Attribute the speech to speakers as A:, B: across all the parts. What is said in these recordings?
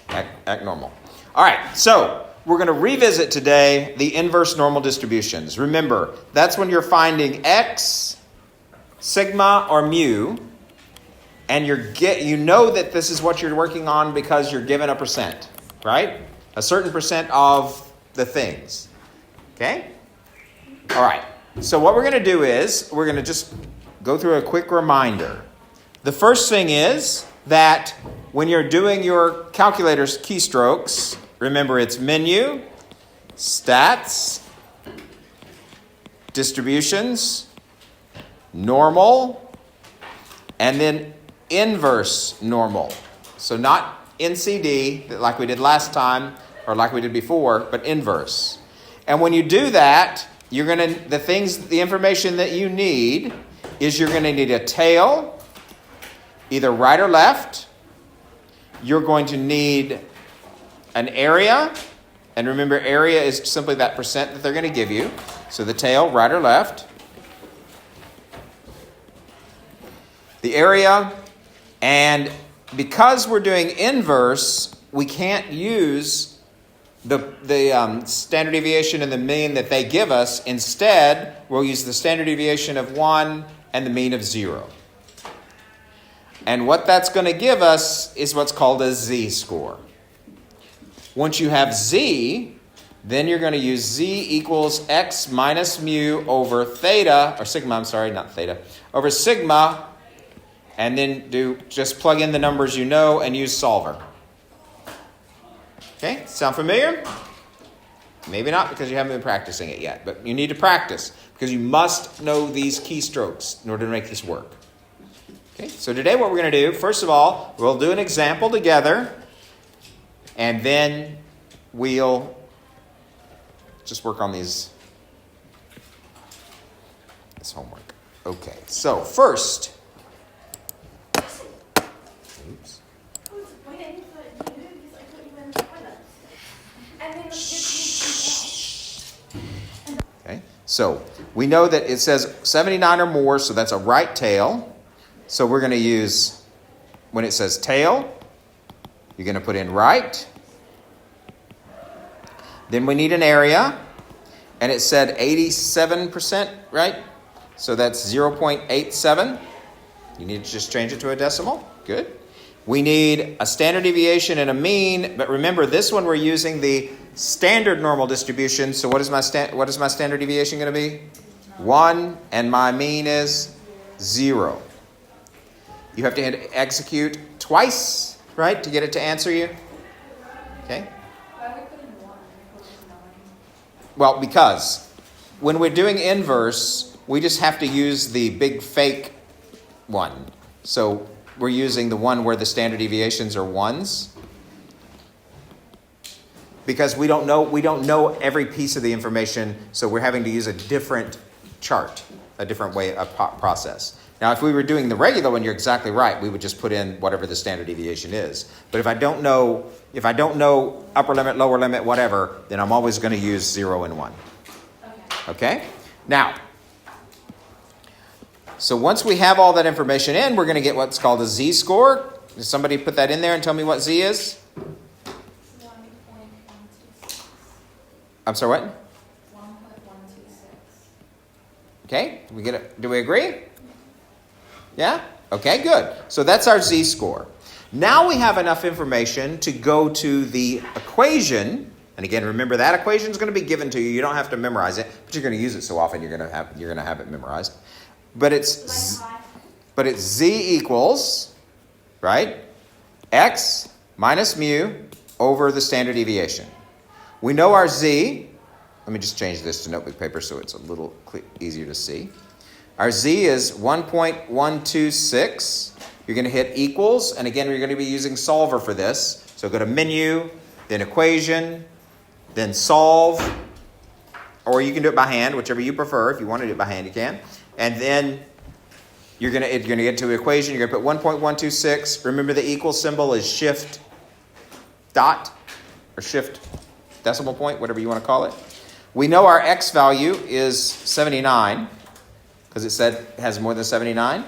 A: act normal. All right, so we're going to revisit today the inverse normal distributions. Remember, that's when you're finding x, sigma, or mu, and you know that this is what you're working on because you're given a percent, right? A certain percent of the things. Okay? All right. So what we're going to do is we're going to just go through a quick reminder. The first thing is that when you're doing your calculator's keystrokes, remember it's menu, stats, distributions, normal, and then inverse normal. So not NCD like we did last time or like we did before, but inverse. And when you do that, the information that you need is you're going to need a tail, either right or left. You're going to need an area, and remember area is simply that percent that they're going to give you. So the tail, right or left. The area, and because we're doing inverse, we can't use the standard deviation and the mean that they give us. Instead, we'll use the standard deviation of 1 and the mean of 0. And what that's going to give us is what's called a z-score. Once you have z, then you're going to use z equals x minus mu over theta, or sigma, I'm sorry, not theta, over sigma, and then just plug in the numbers you know and use solver. Okay, sound familiar? Maybe not because you haven't been practicing it yet, but you need to practice because you must know these keystrokes in order to make this work. Okay, so today what we're going to do, first of all, we'll do an example together, and then we'll just work on this homework. Okay, so first, so we know that it says 79 or more, so that's a right tail. So we're going to use, when it says tail, you're going to put in right. Then we need an area, and it said 87%, right? So that's 0.87. You need to just change it to a decimal. Good. We need a standard deviation and a mean, but remember this one we're using the standard normal distribution. So what is my standard deviation going to be? 1, and my mean is 0. You have to hit execute twice, right, to get it to answer you. Okay? Well, because when we're doing inverse, we just have to use the big fake one. So we're using the one where the standard deviations are 1s. Because we don't know every piece of the information, so we're having to use a different chart, a different way of process. Now, if we were doing the regular one, you're exactly right. We would just put in whatever the standard deviation is. But if I don't know upper limit, lower limit, whatever, then I'm always going to use 0 and 1. Okay? Now, so once we have all that information in, we're going to get what's called a z-score. Does somebody put that in there and tell me what z is? 1.126. I'm sorry, what? 1.126. Okay, we get it. Do we agree? Yeah? Okay, good. So that's our z-score. Now we have enough information to go to the equation. And again, remember that equation is going to be given to you. You don't have to memorize it, but you're going to use it so often you're going to have it memorized. But it's z equals, right, x minus mu over the standard deviation. We know our z. Let me just change this to notebook paper so it's a little easier to see. Our z is 1.126. You're going to hit equals, and again, you're going to be using solver for this. So go to menu, then equation, then solve, or you can do it by hand, whichever you prefer. If you want to do it by hand, you can. And then you're going to get to an equation. You're going to put 1.126. Remember the equal symbol is shift dot or shift decimal point, whatever you want to call it. We know our x value is 79 because it said it has more than 79.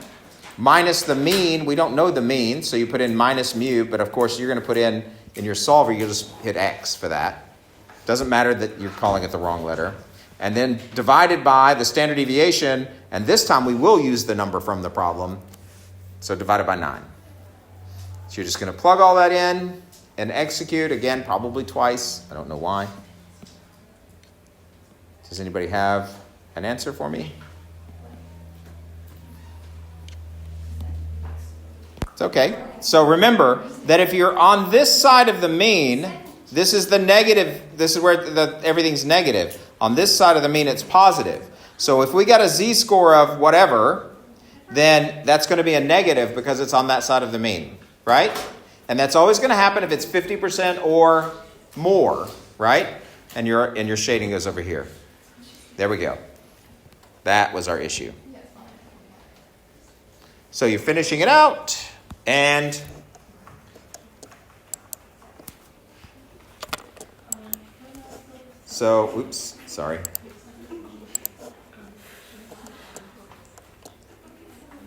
A: Minus the mean, we don't know the mean, so you put in minus mu, but of course you're going to put in In your solver, you just hit X for that. Doesn't matter that you're calling it the wrong letter. And then divided by the standard deviation, and this time we will use the number from the problem. So divided by 9. So you're just going to plug all that in and execute, again, probably twice. I don't know why. Does anybody have an answer for me? It's okay. So remember that if you're on this side of the mean, this is the negative. This is where everything's negative. On this side of the mean, it's positive. So if we got a z-score of whatever, then that's going to be a negative because it's on that side of the mean, right? And that's always going to happen if it's 50% or more, right? And your shading goes over here. There we go. That was our issue. So you're finishing it out, and so, oops, sorry.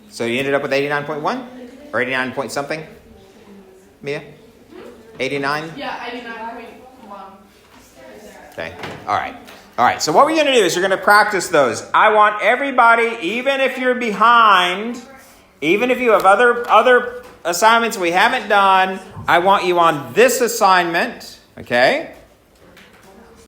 A: So you ended up with 89.1 or 89 point something? Mia? 89?
B: Yeah, 89.1.
A: Okay. All right. So what we're going to do is you're going to practice those. I want everybody, even if you're behind, even if you have other assignments we haven't done, I want you on this assignment, okay?